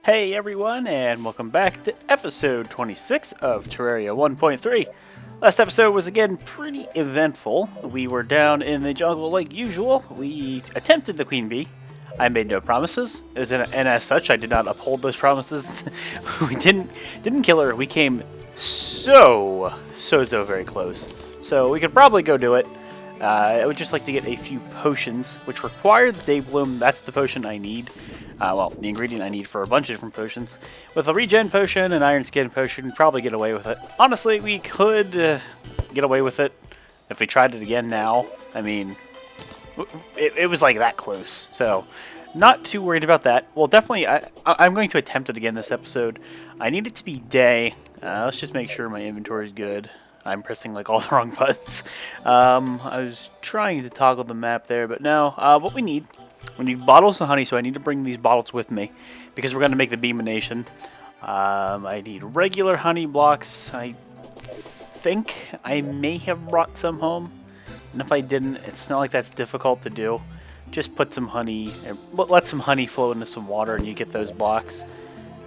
Hey everyone, and welcome back to episode 26 of Terraria 1.3. Last episode was again pretty eventful. We were down in the jungle like usual. We attempted the queen bee. I made no promises, and as such, I did not uphold those promises. We didn't kill her. We came so very close. So we could probably go do it. I would just like to get a few potions, which require the day bloom. That's the potion I need. Well, the ingredient I need for a bunch of different potions. With a regen potion and iron skin potion, probably get away with it. Honestly, we could get away with it if we tried it again now. I mean, it was like that close. So, not too worried about that. Well, definitely, I'm going to attempt it again this episode. I need it to be day. Let's just make sure my inventory is good. I'm pressing like all the wrong buttons. I was trying to toggle the map there, but no. What we need bottles of honey, so I need to bring these bottles with me because we're going to make the Abeemination. I need regular honey blocks. I think I may have brought some home, and if I didn't, it's not like that's difficult to do. Just put some honey, let some honey flow into some water, and you get those blocks.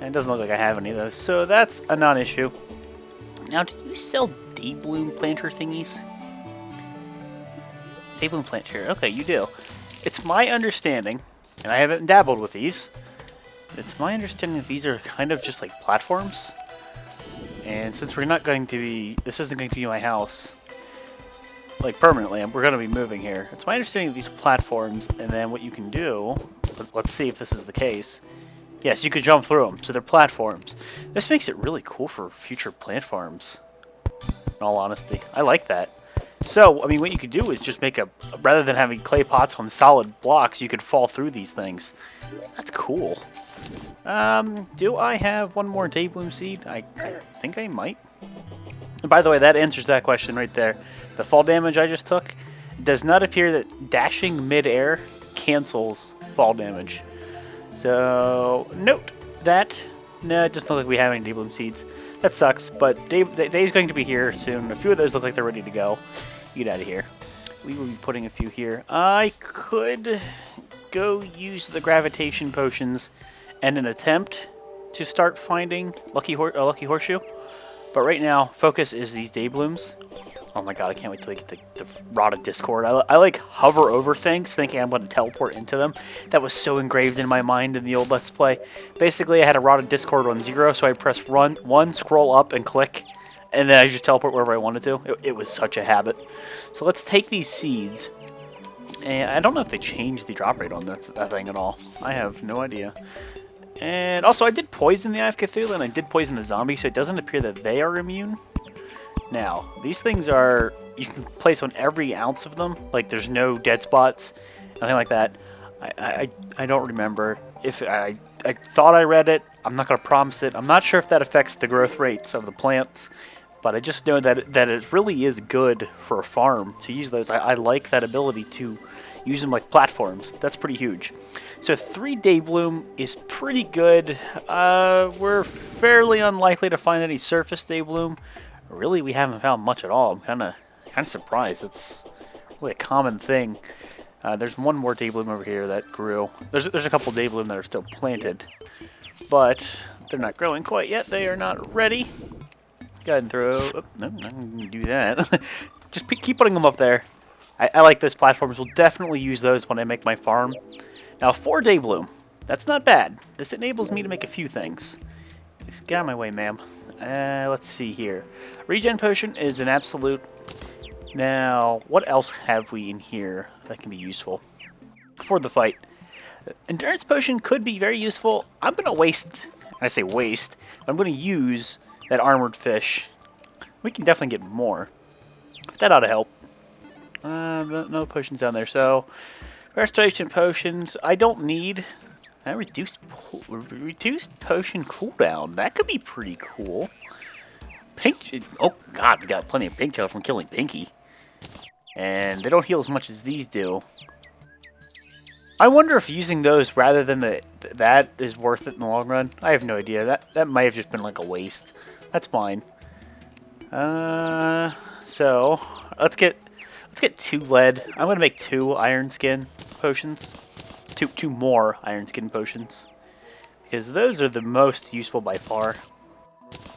And it doesn't look like I have any of those, so that's a non-issue. Now, do you sell day bloom planter thingies? Day bloom planter, okay, you do. It's my understanding, and I haven't dabbled with these, it's my understanding that these are kind of just like platforms. And since we're not going to be, this isn't going to be my house, like permanently, we're going to be moving here. It's my understanding that these are platforms, and then what you can do, let's see if this is the case. Yes, you can jump through them, so they're platforms. This makes it really cool for future plant farms, in all honesty. I like that. So, I mean, what you could do is just make rather than having clay pots on solid blocks, you could fall through these things. That's cool. Do I have one more day bloom seed? I think I might. And by the way, that answers that question right there. The fall damage I just took does not appear that dashing mid-air cancels fall damage. So, note that. No, it doesn't look like we have any day bloom seeds. That sucks, but Day's going to be here soon. A few of those look like they're ready to go. Get out of here. We will be putting a few here. I could go use the gravitation potions and an attempt to start finding lucky horseshoe. But right now, focus is these day blooms. Oh my god, I can't wait till we get the Rod of Discord. I like hover over things thinking I'm going to teleport into them. That was so engraved in my mind in the old Let's Play. Basically, I had a Rod of Discord on 0, so I press run 1, scroll up, and click. And then I just teleport wherever I wanted to. It was such a habit. So let's take these seeds. And I don't know if they changed the drop rate on that thing at all. I have no idea. And also, I did poison the Eye of Cthulhu, and I did poison the zombie, so it doesn't appear that they are immune. Now, these things are, you can place on every ounce of them. Like, there's no dead spots, nothing like that. I don't remember. If I thought I read it. I'm not going to promise it. I'm not sure if that affects the growth rates of the plants, but I just know that it really is good for a farm to use those. I like that ability to use them like platforms. That's pretty huge. So 3 day bloom is pretty good. We're fairly unlikely to find any surface day bloom. Really, we haven't found much at all. I'm kind of surprised. It's really a common thing. There's one more day bloom over here that grew. There's a couple day bloom that are still planted, but they're not growing quite yet. They are not ready. Go ahead and throw. Oh, no, I'm not going to do that. Just keep putting them up there. I like those platforms. We'll definitely use those when I make my farm. Now, 4 day bloom. That's not bad. This enables me to make a few things. Just get out of my way, ma'am. Let's see here. Regen potion is an absolute. Now, what else have we in here that can be useful for the fight? Endurance potion could be very useful. I'm going to waste. I say waste. I'm going to use that armored fish. We can definitely get more. That ought to help. No potions down there. So, restoration potions. I don't need. Reduced potion cooldown. That could be pretty cool. Pink. Oh god, we got plenty of pink tail from killing Pinky, and they don't heal as much as these do. I wonder if using those rather than that is worth it in the long run. I have no idea. That might have just been like a waste. That's fine. So let's get 2 lead. I'm gonna make 2 iron skin potions. Two more iron skin potions. because those are the most useful by far.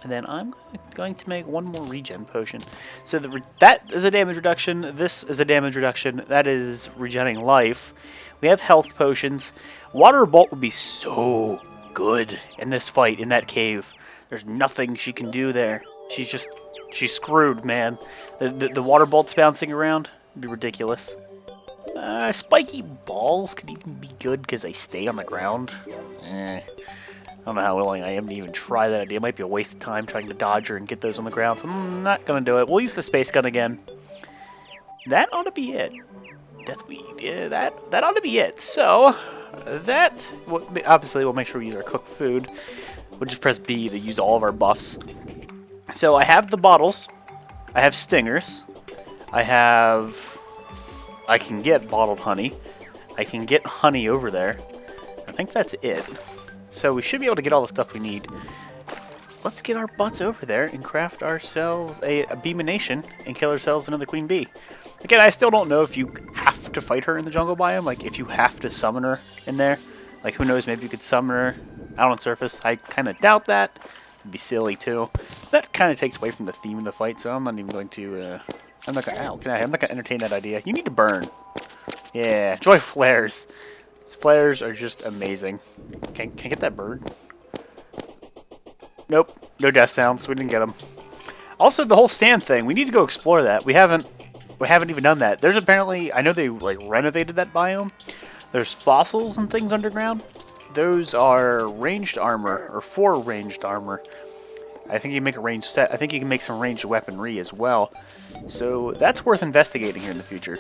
And then I'm going to make one more regen potion. So that is a damage reduction. This is a damage reduction. That is regenerating life. We have health potions. Water Bolt would be so good in this fight, in that cave. There's nothing she can do there. She's screwed, man. The Water Bolt's bouncing around. It'd be ridiculous. Spiky balls could even be good because they stay on the ground. I don't know how willing I am to even try that idea. It might be a waste of time trying to dodge her and get those on the ground, so I'm not going to do it. We'll use the space gun again. That ought to be it. Deathweed, yeah, that ought to be it. So, obviously we'll make sure we use our cooked food. We'll just press B to use all of our buffs. So I have the bottles. I have stingers. I can get bottled honey. I can get honey over there. I think that's it. So we should be able to get all the stuff we need. Let's get our butts over there and craft ourselves a Abeemination and kill ourselves another queen bee. Again, I still don't know if you have to fight her in the jungle biome, like if you have to summon her in there. Like who knows, maybe you could summon her out on surface. I kind of doubt that. It'd be silly too. That kind of takes away from the theme of the fight, so I'm not even going to, I'm not gonna entertain that idea. You need to burn. Yeah, joy flares. Flares are just amazing. Can I get that bird? Nope. No death sounds. We didn't get them. Also, the whole sand thing. We need to go explore that. We haven't even done that. There's apparently, I know they like renovated that biome. There's fossils and things underground. Those are ranged armor or 4 ranged armor. I think you can make a ranged set. I think you can make some ranged weaponry as well. So that's worth investigating here in the future.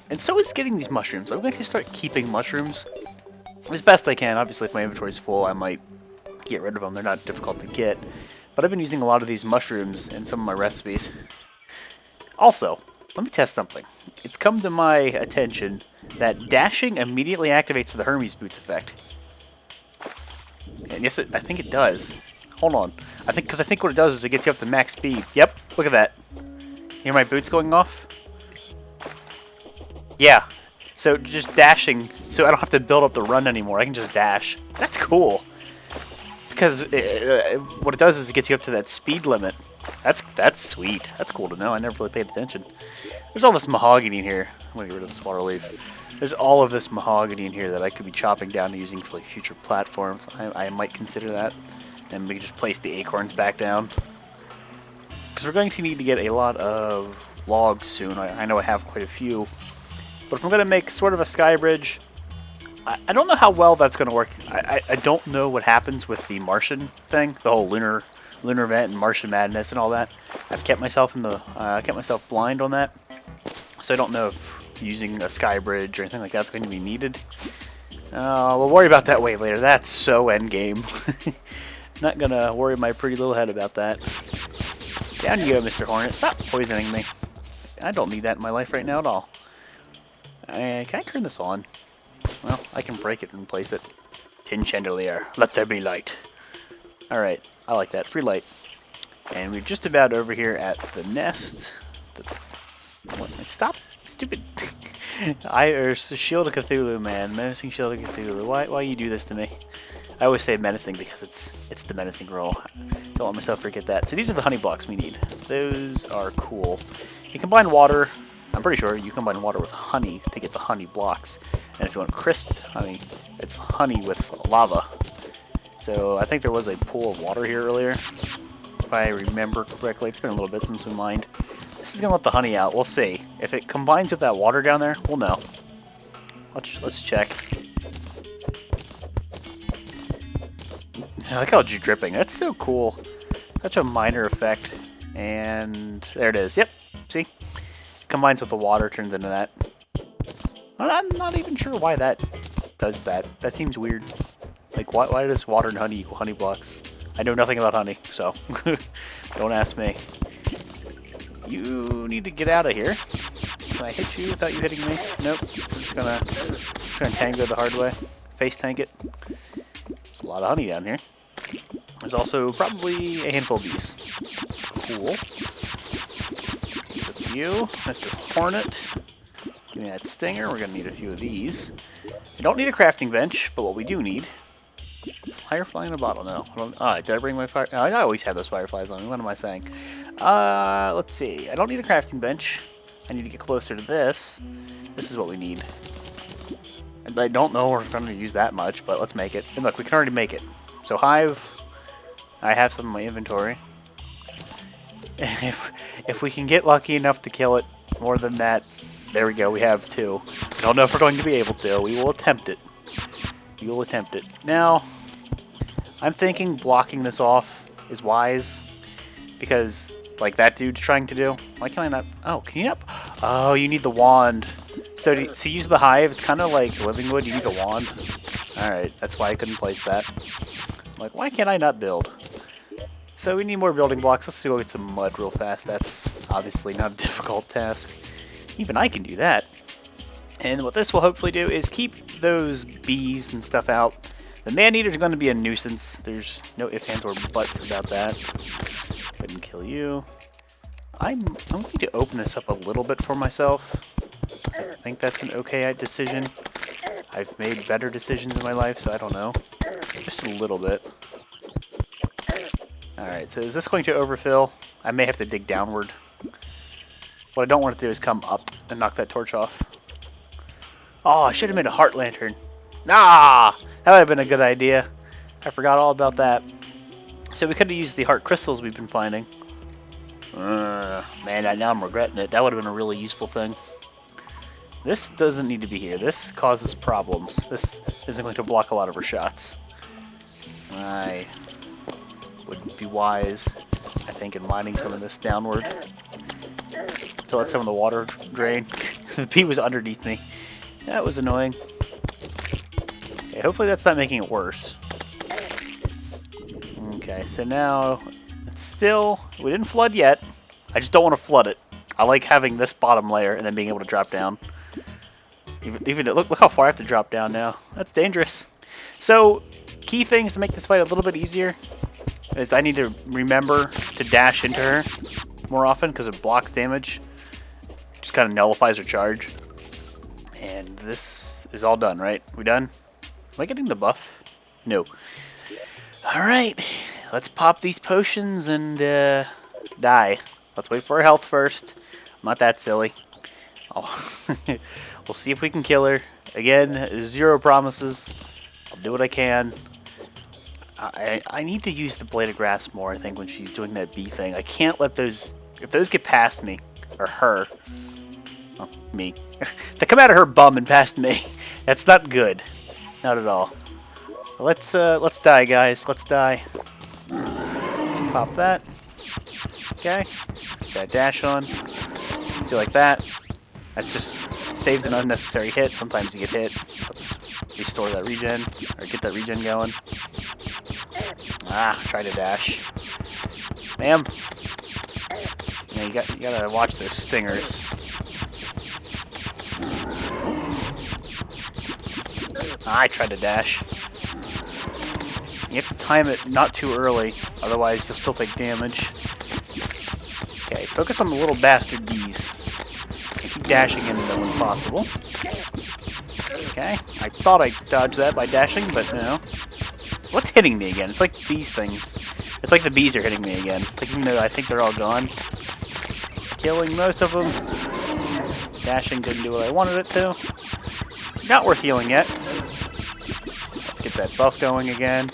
And so is getting these mushrooms. I'm going to start keeping mushrooms as best I can. Obviously, if my inventory is full, I might get rid of them. They're not difficult to get. But I've been using a lot of these mushrooms in some of my recipes. Also, let me test something. It's come to my attention that dashing immediately activates the Hermes boots effect. And yes, I think it does. Hold on. I think what it does is it gets you up to max speed. Yep, look at that. Hear my boots going off? Yeah. So just dashing, so I don't have to build up the run anymore. I can just dash. That's cool. Because what it does is it gets you up to that speed limit. That's sweet. That's cool to know. I never really paid attention. There's all this mahogany in here. I'm going to get rid of this water leaf. There's all of this mahogany in here that I could be chopping down and using for like future platforms. I might consider that. And we can just place the acorns back down. Because we're going to need to get a lot of logs soon. I know I have quite a few. But if I'm going to make sort of a sky bridge, I don't know how well that's going to work. I don't know what happens with the Martian thing, the whole lunar event and Martian madness and all that. I've kept myself kept myself blind on that. So I don't know if using a sky bridge or anything like that's going to be needed. We'll worry about that way later. That's so endgame. Not gonna worry my pretty little head about that. Down you go, Mr. Hornet. Stop poisoning me. I don't need that in my life right now at all. Can I turn this on? Well, I can break it and replace it. Tin chandelier. Let there be light. Alright, I like that. Free light. And we're just about over here at the nest. Stop, stupid. Shield of Cthulhu, man. Menacing Shield of Cthulhu. Why you do this to me? I always say menacing because it's the menacing role. Don't let myself forget that. So these are the honey blocks we need. Those are cool. You combine water. I'm pretty sure you combine water with honey to get the honey blocks. And if you want crisped honey, it's honey with lava. So I think there was a pool of water here earlier. If I remember correctly. It's been a little bit since we mined. This is going to let the honey out. We'll see. If it combines with that water down there, we'll know. Let's check. I like how it's dripping. That's so cool. Such a minor effect. And there it is. Yep. See? Combines with the water, turns into that. I'm not even sure why that does that. That seems weird. Like, why does water and honey equal honey blocks? I know nothing about honey, so don't ask me. You need to get out of here. Can I hit you without you hitting me? Nope. I'm just gonna try and tango the hard way. Face tank it. There's a lot of honey down here. There's also probably a handful of bees. Cool. A few. Mr. Hornet. Give me that stinger. We're gonna need a few of these. I don't need a crafting bench, but what we do need... Firefly in a bottle? No. Did I bring my fire? I always have those fireflies on me. What am I saying? Let's see. I don't need a crafting bench. I need to get closer to this. This is what we need. And I don't know if we're going to use that much, but let's make it. And look, we can already make it. So hive, I have some in my inventory. And if we can get lucky enough to kill it more than that, there we go. We have 2. I don't know if we're going to be able to. We will attempt it. We will attempt it. Now, I'm thinking blocking this off is wise because, like that dude's trying to do. Why can I not? Oh, can you not? Oh, you need the wand. So to use the hive, it's kind of like living wood. You need a wand. All right, that's why I couldn't place that. I'm like, why can't I not build? So we need more building blocks. Let's go get some mud real fast. That's obviously not a difficult task. Even I can do that. And what this will hopefully do is keep those bees and stuff out. The man-eater is going to be a nuisance. There's no ifs, ands, or buts about that. Go ahead and kill you. I'm going to open this up a little bit for myself. I think that's an okay decision. I've made better decisions in my life, so I don't know. Just a little bit. Alright, so is this going to overfill? I may have to dig downward. What I don't want to do is come up and knock that torch off. Oh, I should have made a heart lantern. Nah! That would have been a good idea. I forgot all about that. So we could have used the heart crystals we've been finding. Man, now I'm regretting it. That would have been a really useful thing. This doesn't need to be here. This causes problems. This isn't going to block a lot of her shots. I would be wise, I think, in mining some of this downward. To let some of the water drain. The bee was underneath me. That was annoying. Okay, hopefully that's not making it worse. Okay, so now it's still... We didn't flood yet. I just don't want to flood it. I like having this bottom layer and then being able to drop down. Even look how far I have to drop down now. That's dangerous. So, key things to make this fight a little bit easier is I need to remember to dash into her more often because it blocks damage. Just kind of nullifies her charge. And this is all done, right? We done? Am I getting the buff? No. Alright. Let's pop these potions and die. Let's wait for her health first. I'm not that silly. Oh. We'll see if we can kill her. Again, 0 promises. I'll do what I can. I need to use the blade of grass more, I think, when she's doing that bee thing. I can't let those... If those get past me, or her... Oh, me. They come out of her bum and past me. That's not good. Not at all. Let's die, guys. Let's die. Pop that. Okay. Get that dash on. See, like that. That just saves an unnecessary hit. Sometimes you get hit. Let's restore that regen, or get that regen going. Ah, try to dash. Ma'am. Yeah, you gotta watch those stingers. I tried to dash. You have to time it not too early, otherwise you'll still take damage. Okay, focus on the little bastard bees. And keep dashing into them when possible. Okay, I thought I dodged that by dashing, but no. What's hitting me again? It's like these things. It's like the bees are hitting me again. Like, even though I think they're all gone. Killing most of them. Dashing didn't do what I wanted it to. Not worth healing yet. Let's get that buff going again.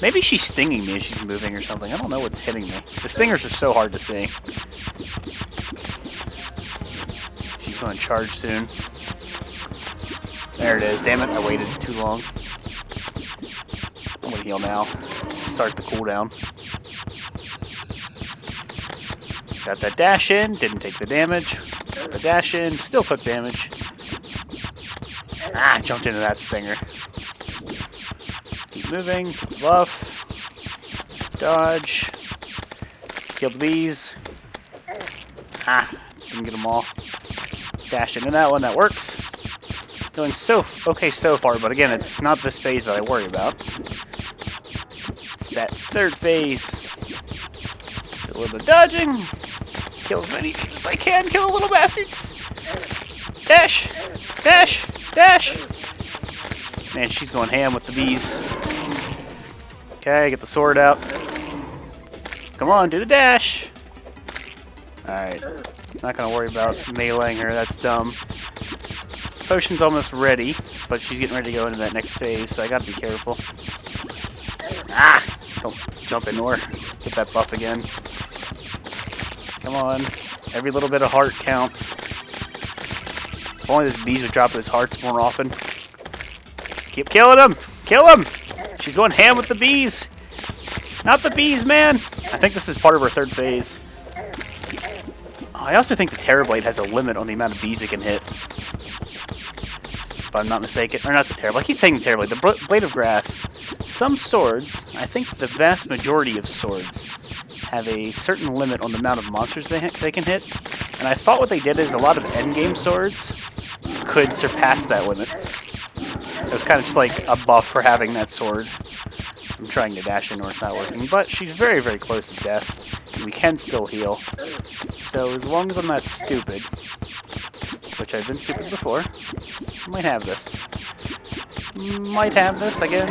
Maybe she's stinging me as she's moving or something. I don't know what's hitting me. The stingers are so hard to see. She's going to charge soon. There it is. Damn it, I waited too long. I'm going to heal now. Start the cooldown. Got that dash in. Didn't take the damage. Got the dash in. Still took damage. Ah, jumped into that stinger. Keep moving. Buff. Dodge. Kill the bees. Ah, didn't get them all. Dash into that one. That works. Doing so okay so far, but again, it's not this phase that I worry about. It's that third phase. Do a little bit of dodging. Kill as many bees as I can. Kill the little bastards. Dash. Dash. Dash! Man, she's going ham with the bees. Okay, get the sword out. Come on, do the dash. Alright. Not gonna worry about meleeing her, that's dumb. Potion's almost ready, but she's getting ready to go into that next phase, so I gotta be careful. Ah! Don't jump into her. Get that buff again. Come on. Every little bit of heart counts. If only those bees would drop those hearts more often. Keep killing them! Kill them! She's going ham with the bees! Not the bees, man! I think this is part of her third phase. Oh, I also think the Terrorblade has a limit on the amount of bees it can hit. If I'm not mistaken. Or not the Terrorblade. I keep saying the Terrorblade. The Blade of Grass. Some swords, I think the vast majority of swords, have a certain limit on the amount of monsters they can hit. And I thought what they did is a lot of endgame swords could surpass that limit. It was kind of just like a buff for having that sword. I'm trying to dash into her, it's not working. But she's very, very close to death. And we can still heal. So as long as I'm not stupid, which I've been stupid before, I might have this. Might have this again.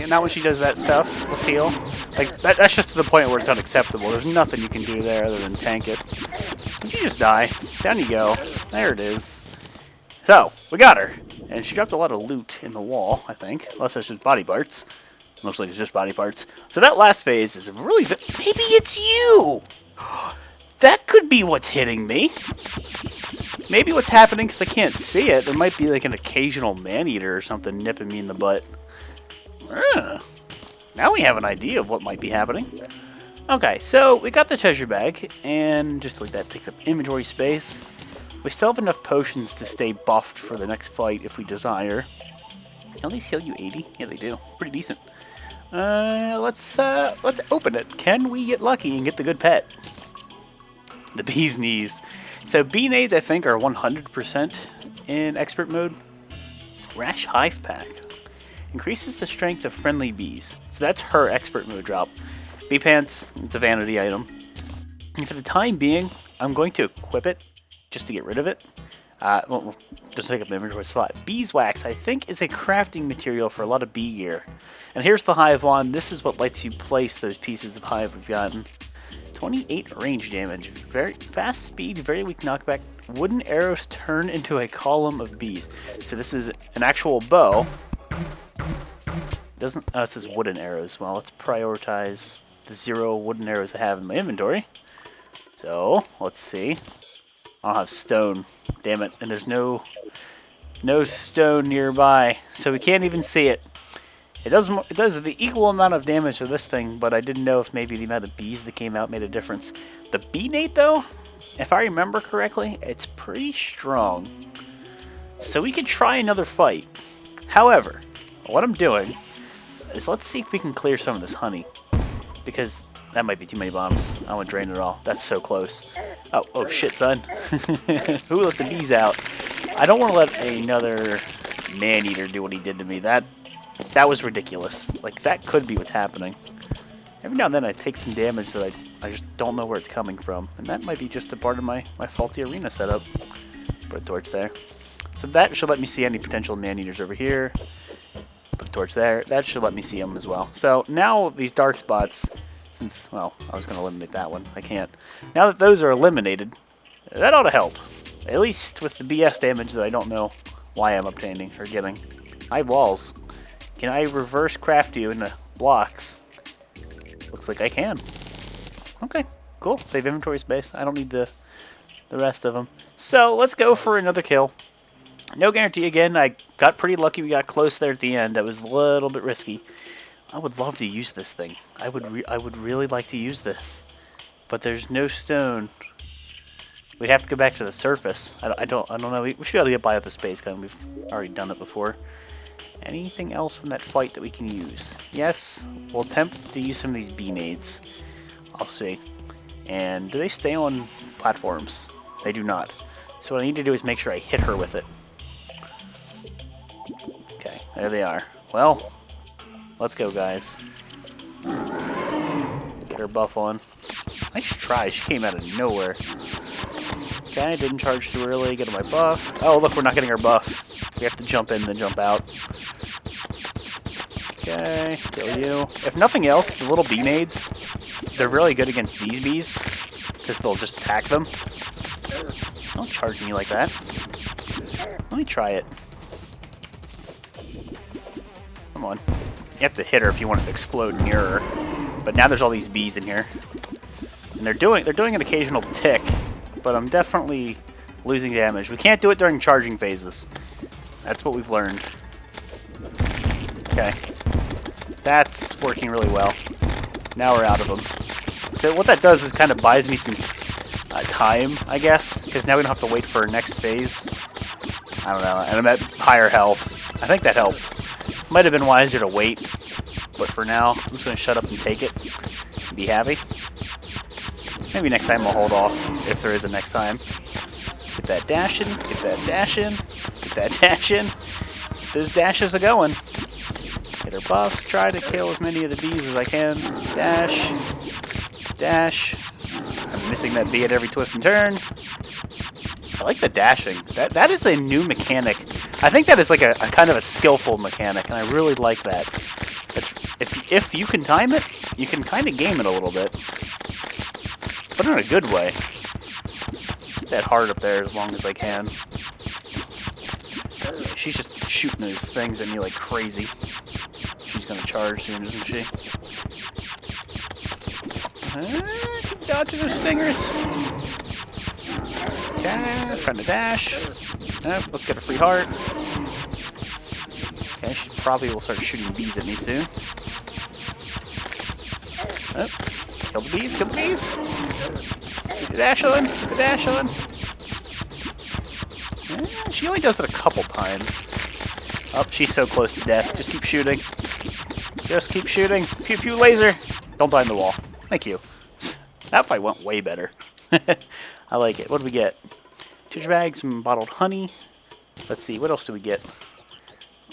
Not when she does that stuff. Let's heal. Like that's just to the point where it's unacceptable. There's nothing you can do there other than tank it. Did you just die? Down you go. There it is. So we got her, and she dropped a lot of loot in the wall. I think, unless that's just body parts. Looks like it's just body parts. So that last phase is really. Maybe it's you. That could be what's hitting me. Maybe what's happening, because I can't see it, there might be like an occasional man-eater or something nipping me in the butt. Now we have an idea of what might be happening. Okay, so we got the treasure bag, and just like that takes up inventory space. We still have enough potions to stay buffed for the next fight if we desire. Can these heal you 80? Yeah, they do. Pretty decent. Let's open it. Can we get lucky and get the good pet? The bee's knees. So bee nades, I think, are 100% in expert mode. Rash hive pack increases the strength of friendly bees. So that's her expert mode drop. Bee pants, it's a vanity item. And for the time being, I'm going to equip it just to get rid of it. Well, just take up an inventory slot. Beeswax, I think, is a crafting material for a lot of bee gear. And here's the hive wand. This is what lets you place those pieces of hive we've gotten. 28 range damage, very fast speed, very weak knockback. Wooden arrows turn into a column of bees. So this is an actual bow. Doesn't it says wooden arrows. Well, let's prioritize the 0 wooden arrows I have in my inventory. So let's see. I don't have stone. Damn it! And there's no stone nearby, so we can't even see it. It does the equal amount of damage to this thing, but I didn't know if maybe the amount of bees that came out made a difference. The bee nade, though, if I remember correctly, it's pretty strong. So we could try another fight. However, what I'm doing is let's see if we can clear some of this honey. Because that might be too many bombs. I don't want to drain it all. That's so close. Oh shit, son. Who let the bees out? I don't want to let another man-eater do what he did to me. That was ridiculous. Like, that could be what's happening. Every now and then I take some damage that I just don't know where it's coming from. And that might be just a part of my faulty arena setup. Put a torch there. So that should let me see any potential man-eaters over here. Put a torch there. That should let me see them as well. So now these dark spots, since, well, I was going to eliminate that one. I can't. Now that those are eliminated, that ought to help. At least with the BS damage that I don't know why I'm obtaining or getting. High walls. Can I reverse craft you into blocks? Looks like I can. Okay, cool. Save inventory space. I don't need the rest of them. So let's go for another kill. No guarantee again. I got pretty lucky. We got close there at the end. That was a little bit risky. I would love to use this thing. I would really like to use this, but there's no stone. We'd have to go back to the surface. I don't know. We should be able to get by with the space gun. We've already done it before. Anything else from that fight that we can use? Yes, we'll attempt to use some of these bee nades. I'll see. And do they stay on platforms? They do not. So what I need to do is make sure I hit her with it. Okay, there they are. Well, let's go, guys. Get her buff on. Nice try. She came out of nowhere. Okay, I didn't charge too early. Get my buff. Oh, look, we're not getting our buff. We have to jump in and then jump out. Okay, kill you. If nothing else, the little bee maids, they're really good against these bees, because they'll just attack them. Don't charge me like that. Let me try it. Come on. You have to hit her if you want it to explode near her. But now there's all these bees in here. And they're doing an occasional tick, but I'm definitely losing damage. We can't do it during charging phases. That's what we've learned. Okay. That's working really well. Now we're out of them. So what that does is kind of buys me some time, I guess, because now we don't have to wait for our next phase. I don't know, and I'm at higher health. I think that helped. Might have been wiser to wait, but for now, I'm just going to shut up and take it. And be happy. Maybe next time I'll hold off, if there is a next time. Get that dash in, get that dash in, get that dash in. Those dashes are going. Hit her buffs, try to kill as many of the bees as I can. Dash, dash. I'm missing that bee at every twist and turn. I like the dashing. That is a new mechanic. I think that is like a kind of a skillful mechanic, and I really like that. If you can time it, you can kind of game it a little bit. But in a good way. Get that heart up there as long as I can. Okay, she's just shooting those things at me like crazy. She's gonna charge soon, isn't she? Keep dodging those stingers. Okay, trying to dash. Let's get a free heart. Okay, she probably will start shooting bees at me soon. Oh, kill the bees, kill the bees. Keep the dash on, keep the dash on. She only does it a couple times. Oh, she's so close to death. Just keep shooting. Just keep shooting. Pew pew laser. Don't die in the wall. Thank you. That fight went way better. I like it. What do we get? Ginger bags, some bottled honey. Let's see, what else do we get?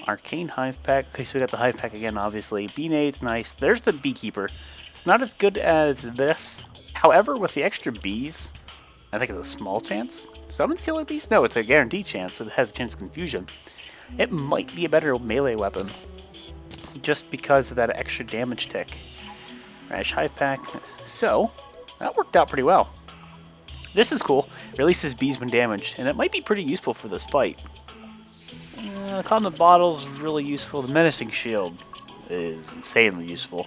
Arcane hive pack. Okay, so we got the hive pack again, obviously. Bee nades, nice. There's the beekeeper. It's not as good as this. However, with the extra bees, I think it's a small chance. Summons killer bees? No, it's a guaranteed chance. It has a chance of confusion. It might be a better melee weapon. Just because of that extra damage tick. Rash hive pack. So, that worked out pretty well. This is cool. Releases bees when damaged, and it might be pretty useful for this fight. The condom bottle's really useful. The menacing shield is insanely useful.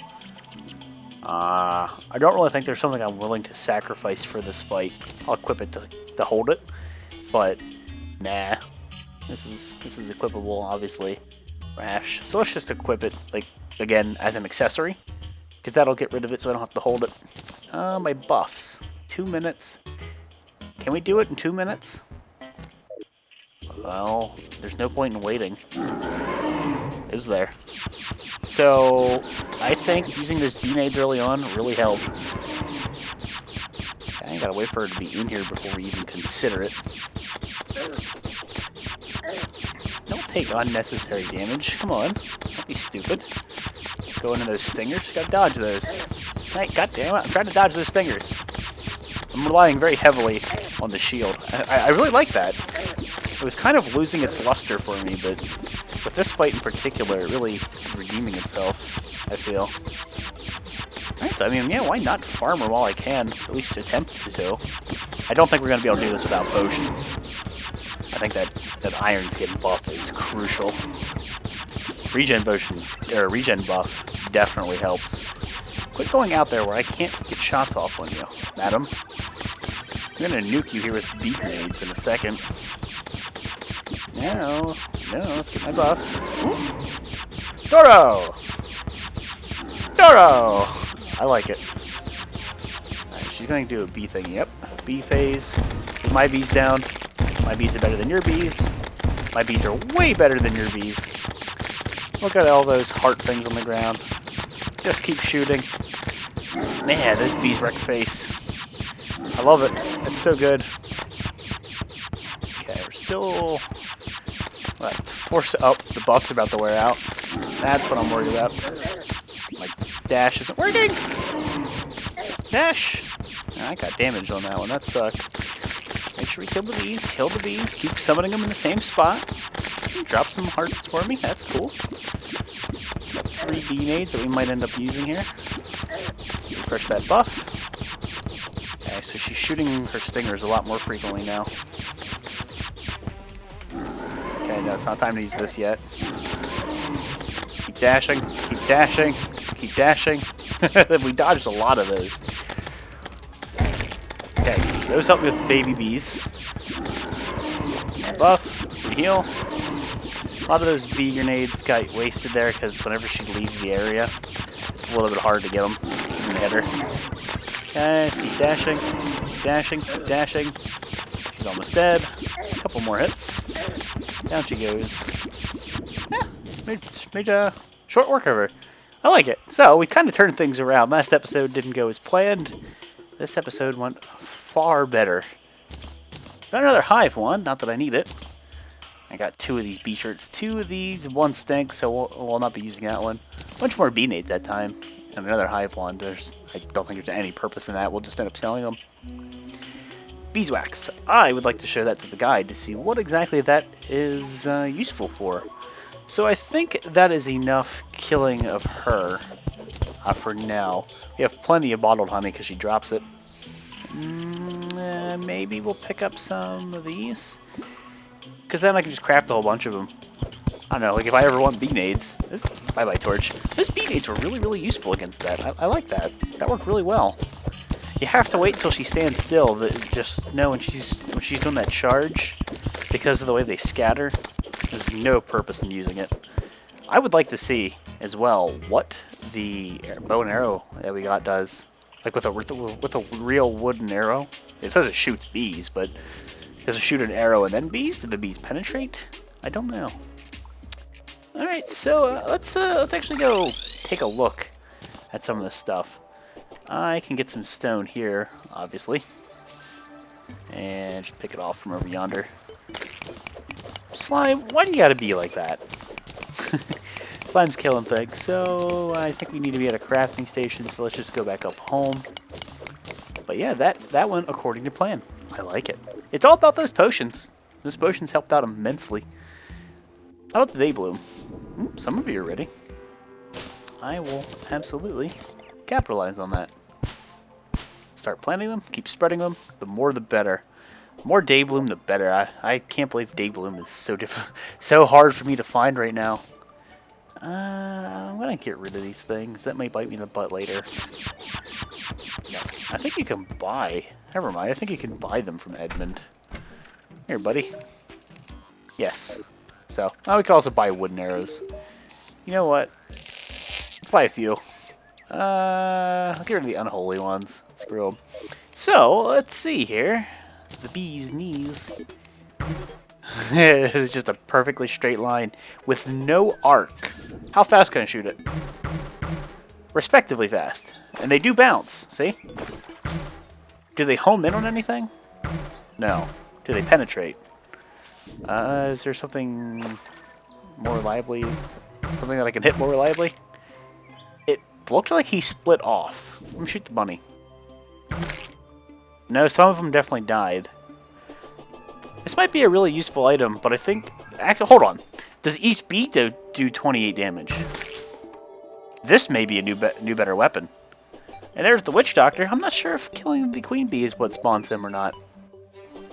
I don't really think there's something I'm willing to sacrifice for this fight. I'll equip it to hold it, but nah. This is equipable, obviously. Rash. So let's just equip it, like, again, as an accessory, because that'll get rid of it so I don't have to hold it. My buffs. 2 minutes. Can we do it in 2 minutes? Well, there's no point in waiting. Is there? So, I think using those bee-nades early on really helped. I gotta wait for her to be in here before we even consider it. Don't take unnecessary damage. Come on. Don't be stupid. Go into those stingers. Gotta dodge those. Hey, goddammit, I'm trying to dodge those stingers. I'm relying very heavily on the shield. I really like that. It was kind of losing its luster for me, but with this fight in particular, it really is redeeming itself, I feel. Alright, so I mean, yeah, why not farm her while I can? At least attempt to. I don't think we're going to be able to do this without potions. I think that iron's getting buff is crucial. Regen potion, or regen buff definitely helps. Quit going out there where I can't get shots off on you, madam. I'm gonna nuke you here with beat nades in a second. No, let's get my buff. Ooh. Doro! Doro! I like it. Alright, she's going to do a bee thing. Yep, bee phase. Get my bees down. My bees are better than your bees. My bees are way better than your bees. Look at all those heart things on the ground. Just keep shooting. Man, those bees wreck face. I love it. It's so good. Okay, we're still... What? Force up. The buff's about to wear out. That's what I'm worried about. My dash isn't working! Dash! I got damage on that one. That sucked. Make sure we kill the bees. Kill the bees. Keep summoning them in the same spot. Drop some hearts for me. That's cool. 3 bee nades that we might end up using here. Refresh that buff. Okay, so she's shooting her stingers a lot more frequently now. Okay, no, it's not time to use this yet. Keep dashing, keep dashing, keep dashing. We dodged a lot of those. Okay, those help me with baby bees. Buff, heal. A lot of those bee grenades got wasted there because whenever she leaves the area, it's a little bit hard to get them and hit her. Okay, keep dashing, keep dashing, keep dashing. She's almost dead. A couple more hits. Down she goes. Yeah, made a short work of her. I like it. So, we kind of turned things around. Last episode didn't go as planned. This episode went far better. Got another hive one, not that I need it. I got 2 of these bee shirts. 2 of these, 1 stinks, so we'll not be using that one. A bunch more bee nades that time. And another hive wand. I don't think there's any purpose in that. We'll just end up selling them. Beeswax. I would like to show that to the guide to see what exactly that is useful for. So I think that is enough killing of her for now. We have plenty of bottled honey because she drops it. Maybe we'll pick up some of these. Because then I can just craft a whole bunch of them. I don't know, like if I ever want bee nades. Bye-bye torch. Those bee nades were really, really useful against that. I like that. That worked really well. You have to wait until she stands still to just know when she's doing that charge. Because of the way they scatter, there's no purpose in using it. I would like to see, as well, what the bow and arrow that we got does. Like with a real wooden arrow. It says it shoots bees, but does it shoot an arrow and then bees? Do the bees penetrate? I don't know. Alright, so let's actually go take a look at some of this stuff. I can get some stone here, obviously. And just pick it off from over yonder. Slime, why do you gotta be like that? Slime's killing things, so I think we need to be at a crafting station, so let's just go back up home. But yeah, that went according to plan. I like it. It's all about those potions. Those potions helped out immensely. How about the day bloom? Some of you are ready. I will absolutely capitalize on that. Start planting them, keep spreading them. The more the better. The more day bloom, the better. I can't believe day bloom is so hard for me to find right now. I'm gonna get rid of these things. That might bite me in the butt later. No, I think you can buy. Never mind. I think you can buy them from Edmund. Here, buddy. Yes. So, we could also buy wooden arrows. You know what? Let's buy a few. I'll get rid of the unholy ones. Screw them. So, let's see here. The bee's knees. It's just a perfectly straight line with no arc. How fast can I shoot it? Respectively fast. And they do bounce, see? Do they home in on anything? No. Do they penetrate? Is there something more reliably? Something that I can hit more reliably? It looked like he split off. Let me shoot the bunny. No, some of them definitely died. This might be a really useful item, but I think... Actually, hold on. Does each bee do 28 damage? This may be a new better weapon. And there's the witch doctor. I'm not sure if killing the queen bee is what spawns him or not.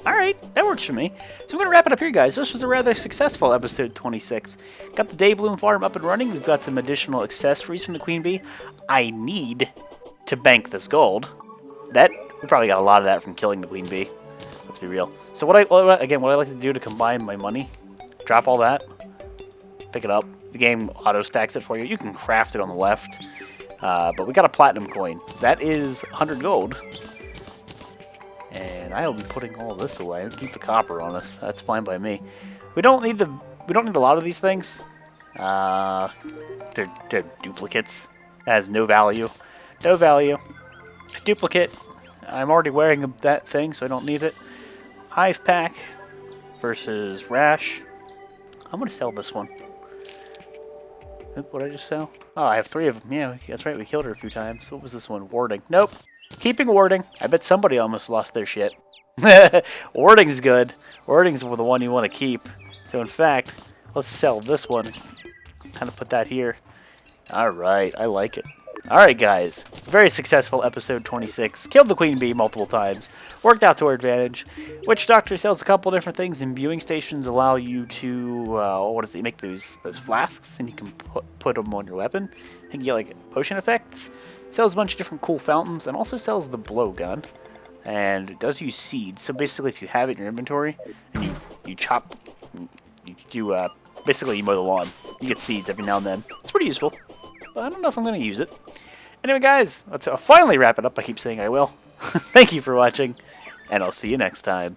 Alright, that works for me. So I'm going to wrap it up here, guys. This was a rather successful episode 26. Got the day bloom farm up and running. We've got some additional accessories from the queen bee. I need to bank this gold. We probably got a lot of that from killing the queen bee. Let's be real. So what I like to do to combine my money, drop all that, pick it up. The game auto stacks it for you. You can craft it on the left. But we got a platinum coin. That is 100 gold. And I'll be putting all this away. Keep the copper on us. That's fine by me. We don't need a lot of these things. They're duplicates. That has no value. No value. Duplicate. I'm already wearing that thing, so I don't need it. Hive pack versus rash. I'm gonna sell this one. What did I just sell? Oh, I have 3 of them. Yeah, that's right. We killed her a few times. What was this one? Warding. Nope. Keeping warding. I bet somebody almost lost their shit. Warding's good. Warding's the one you want to keep. So in fact, let's sell this one. Kind of put that here. Alright, I like it. Alright, guys. Very successful episode 26. Killed the queen bee multiple times. Worked out to our advantage. Witch Doctor sells a couple different things. Imbuing stations allow you to, what does it, make those flasks, and you can put them on your weapon. And you get, like, potion effects. Sells a bunch of different cool fountains, and also sells the blowgun. And it does use seeds, so basically if you have it in your inventory, and you chop, basically you mow the lawn, you get seeds every now and then. It's pretty useful. I don't know if I'm going to use it. Anyway, guys, let's finally wrap it up. I keep saying I will. Thank you for watching, and I'll see you next time.